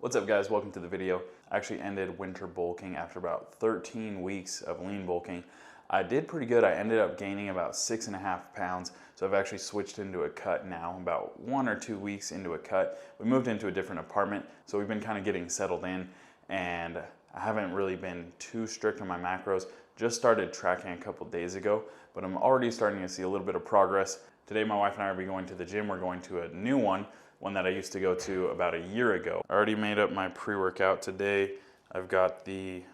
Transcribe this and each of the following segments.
What's up guys, welcome to the video. I actually ended winter bulking after about 13 weeks of lean bulking. I did pretty good. I ended up gaining about 6.5 pounds. So I've actually switched into a cut now, about 1 or 2 weeks into a cut. We moved into a different apartment, so we've been kind of getting settled in, and I haven't really been too strict on my macros. Just started tracking a couple days ago, but I'm already starting to see a little bit of progress. Today my wife and I will be going to the gym. We're going to a new one that I used to go to about a year ago. I already made up my pre-workout today. I've got the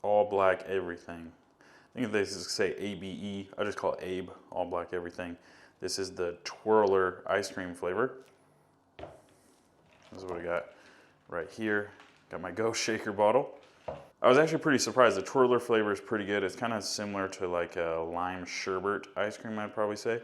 all black everything. I think if they say ABE, I just call it Abe, all black everything. This is the twirler ice cream flavor. This is what I got right here. Got my Go shaker bottle. I was actually pretty surprised. The twirler flavor is pretty good. It's kind of similar to like a lime sherbet ice cream, I'd probably say.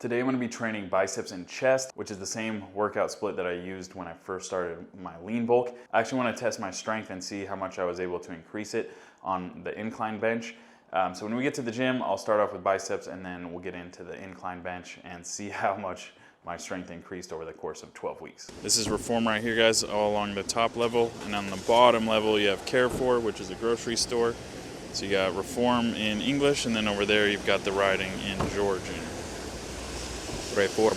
Today I'm going to be training biceps and chest, which is the same workout split that I used when I first started my lean bulk. I actually want to test my strength and see how much I was able to increase it on the incline bench. So when we get to the gym, I'll start off with biceps and then we'll get into the incline bench and see how much my strength increased over the course of 12 weeks. This is Reform right here, guys, all along the top level. And on the bottom level, you have Carrefour, which is a grocery store. So you got Reform in English, and then over there, you've got the writing in Georgian. Reforma.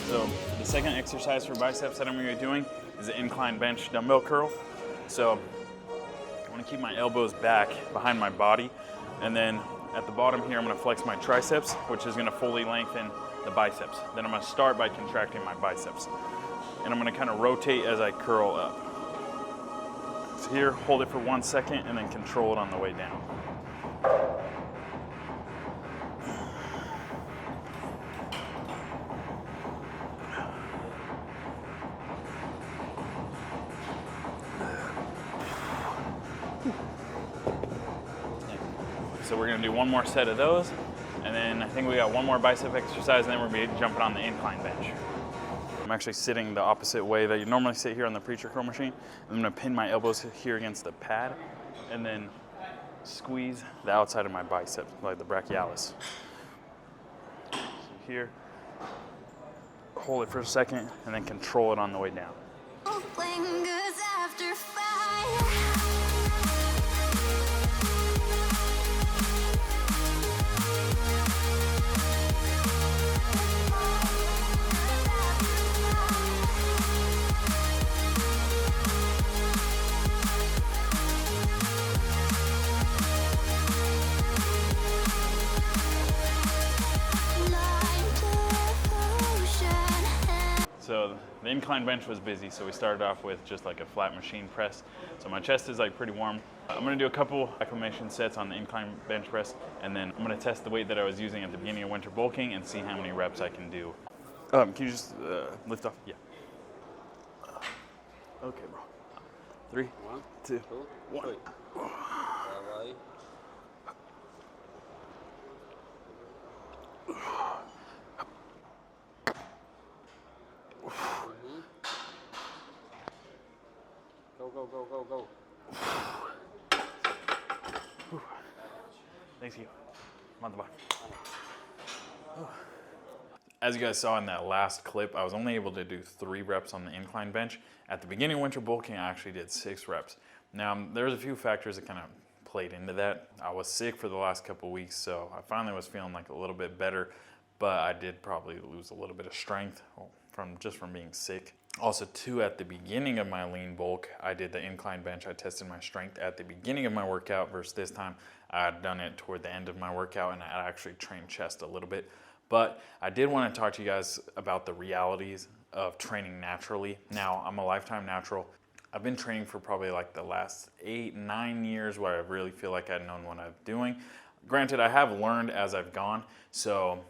So the second exercise for biceps that I'm going to be doing is the incline bench dumbbell curl. So I want to keep my elbows back behind my body, and then at the bottom here I'm going to flex my triceps, which is going to fully lengthen the biceps. Then I'm going to start by contracting my biceps, and I'm going to kind of rotate as I curl up. So here, hold it for 1 second and then control it on the way down. So we're gonna do one more set of those, and then I think we got one more bicep exercise, and then we'll be jumping on the incline bench. I'm actually sitting the opposite way that you normally sit here on the preacher curl machine. I'm gonna pin my elbows here against the pad, and then squeeze the outside of my bicep, like the brachialis. So here, hold it for a second, and then control it on the way down. So the incline bench was busy, so we started off with just like a flat machine press. So my chest is like pretty warm. I'm gonna do a couple acclimation sets on the incline bench press, and then I'm gonna test the weight that I was using at the beginning of winter bulking and see how many reps I can do. Can you just lift off? Yeah. Okay, bro. 3, 1, 2, 1. 3. Go. Thank you. As you guys saw in that last clip, I was only able to do 3 reps on the incline bench. At the beginning of winter bulking, I actually did 6 reps. Now, there's a few factors that kind of played into that. I was sick for the last couple weeks, so I finally was feeling like a little bit better, but I did probably lose a little bit of strength from being sick. Also, too, at the beginning of my lean bulk, I did the incline bench. I tested my strength at the beginning of my workout versus this time I had done it toward the end of my workout, and I actually trained chest a little bit. But I did want to talk to you guys about the realities of training naturally. Now, I'm a lifetime natural. I've been training for probably like the last 8-9 years where I really feel like I've known what I'm doing. Granted, I have learned as I've gone, so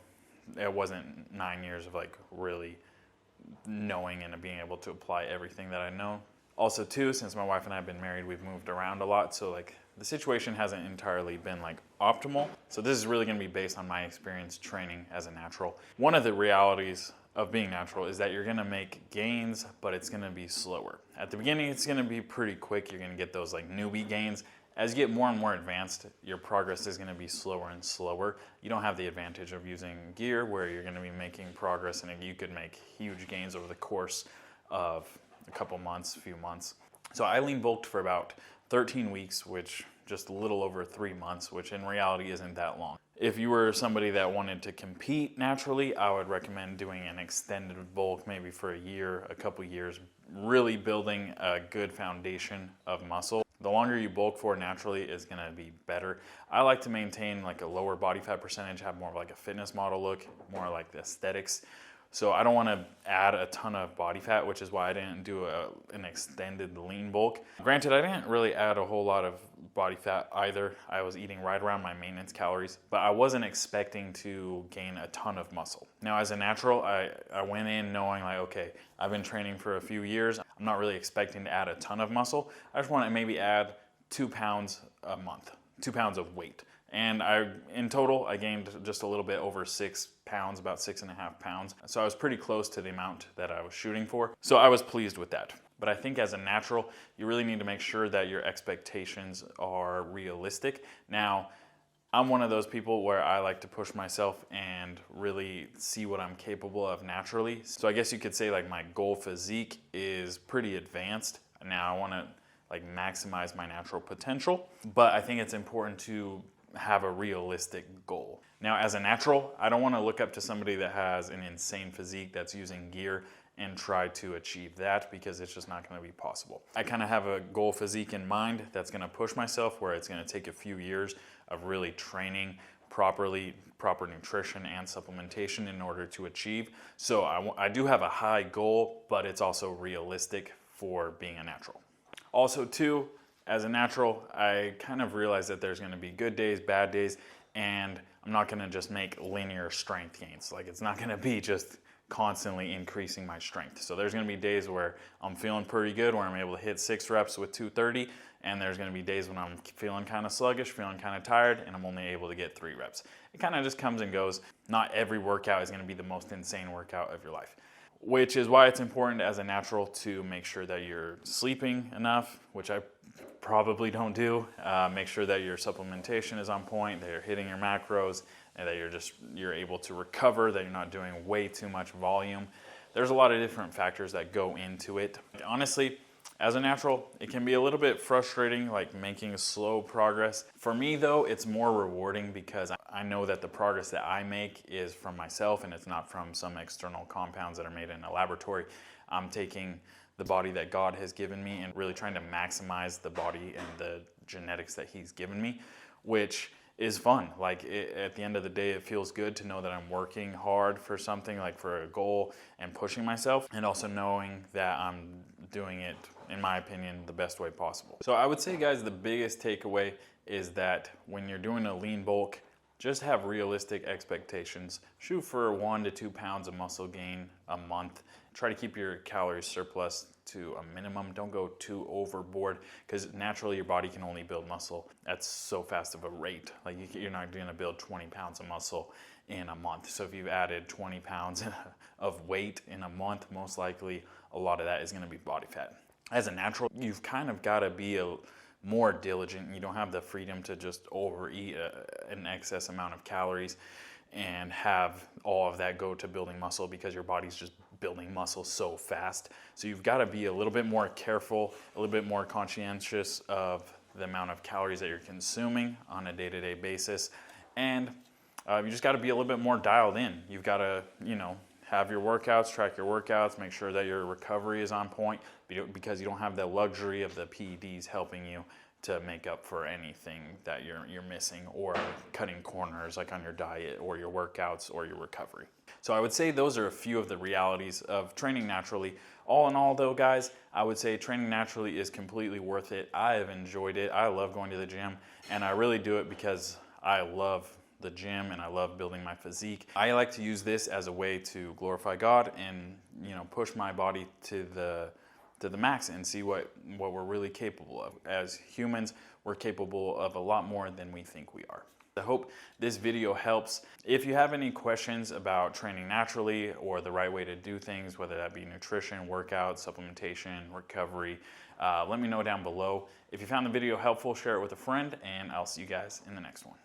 it wasn't 9 years of like really knowing and being able to apply everything that I know. Also too, since my wife and I have been married, we've moved around a lot, so like the situation hasn't entirely been like optimal. So this is really going to be based on my experience training as a natural. One of the realities of being natural is that you're going to make gains, but it's going to be slower. At the beginning, it's going to be pretty quick. You're going to get those like newbie gains. As you get more and more advanced, your progress is going to be slower and slower. You don't have the advantage of using gear where you're going to be making progress, and you could make huge gains over the course of a couple months, a few months. So I lean bulked for about 13 weeks, which just a little over 3 months, which in reality isn't that long. If you were somebody that wanted to compete naturally, I would recommend doing an extended bulk, maybe for a year, a couple years, really building a good foundation of muscle. The longer you bulk for naturally is gonna be better. I like to maintain like a lower body fat percentage, have more of like a fitness model look, more like the aesthetics. So I don't want to add a ton of body fat, which is why I didn't do an extended lean bulk. Granted, I didn't really add a whole lot of body fat either. I was eating right around my maintenance calories, but I wasn't expecting to gain a ton of muscle. Now, as a natural, I went in knowing like, okay, I've been training for a few years. I'm not really expecting to add a ton of muscle. I just want to maybe add 2 pounds a month, 2 pounds of weight. And in total, I gained just a little bit over 6 pounds, about 6.5 pounds. So I was pretty close to the amount that I was shooting for. So I was pleased with that. But I think as a natural, you really need to make sure that your expectations are realistic. Now, I'm one of those people where I like to push myself and really see what I'm capable of naturally. So I guess you could say like my goal physique is pretty advanced. Now I want to like maximize my natural potential, but I think it's important to have a realistic goal. Now, as a natural, I don't want to look up to somebody that has an insane physique that's using gear and try to achieve that, because it's just not going to be possible. I kind of have a goal physique in mind that's going to push myself, where it's going to take a few years of really training properly, proper nutrition and supplementation in order to achieve. So I do have a high goal, but it's also realistic for being a natural. Also too, as a natural, I kind of realize that there's going to be good days, bad days, and I'm not going to just make linear strength gains. Like, it's not going to be just constantly increasing my strength. So there's going to be days where I'm feeling pretty good, where I'm able to hit 6 reps with 230, and there's going to be days when I'm feeling kind of sluggish, feeling kind of tired, and I'm only able to get 3 reps. It kind of just comes and goes. Not every workout is going to be the most insane workout of your life, which is why it's important as a natural to make sure that you're sleeping enough, which I probably don't do. Make sure that your supplementation is on point, that you're hitting your macros, and that you're able to recover, that you're not doing way too much volume. There's a lot of different factors that go into it. Honestly, as a natural, it can be a little bit frustrating, like making slow progress. For me though, it's more rewarding because I know that the progress that I make is from myself and it's not from some external compounds that are made in a laboratory. I'm taking the body that God has given me and really trying to maximize the body and the genetics that He's given me, which is fun. Like at the end of the day, it feels good to know that I'm working hard for something, like for a goal, and pushing myself, and also knowing that I'm doing it, in my opinion, the best way possible. So I would say, guys, the biggest takeaway is that when you're doing a lean bulk, just have realistic expectations. Shoot for 1 to 2 pounds of muscle gain a month. Try to keep your calories surplus to a minimum. Don't go too overboard, because naturally your body can only build muscle at so fast of a rate. Like you're not going to build 20 pounds of muscle in a month. So if you've added 20 pounds of weight in a month, most likely a lot of that is going to be body fat. As a natural, you've kind of got to be more diligent. You don't have the freedom to just overeat an excess amount of calories and have all of that go to building muscle, because your body's just building muscle so fast. So you've got to be a little bit more careful, a little bit more conscientious of the amount of calories that you're consuming on a day-to-day basis. And you just got to be a little bit more dialed in. You've got to, have your workouts, track your workouts, make sure that your recovery is on point, because you don't have the luxury of the PEDs helping you to make up for anything that you're missing or cutting corners, like on your diet or your workouts or your recovery. So I would say those are a few of the realities of training naturally. All in all though, guys, I would say training naturally is completely worth it. I have enjoyed it. I love going to the gym, and I really do it because I love the gym and I love building my physique. I like to use this as a way to glorify God and push my body to the max and see what we're really capable of. As humans, we're capable of a lot more than we think we are. I hope this video helps. If you have any questions about training naturally or the right way to do things, whether that be nutrition, workout, supplementation, recovery, let me know down below. If you found the video helpful, share it with a friend, and I'll see you guys in the next one.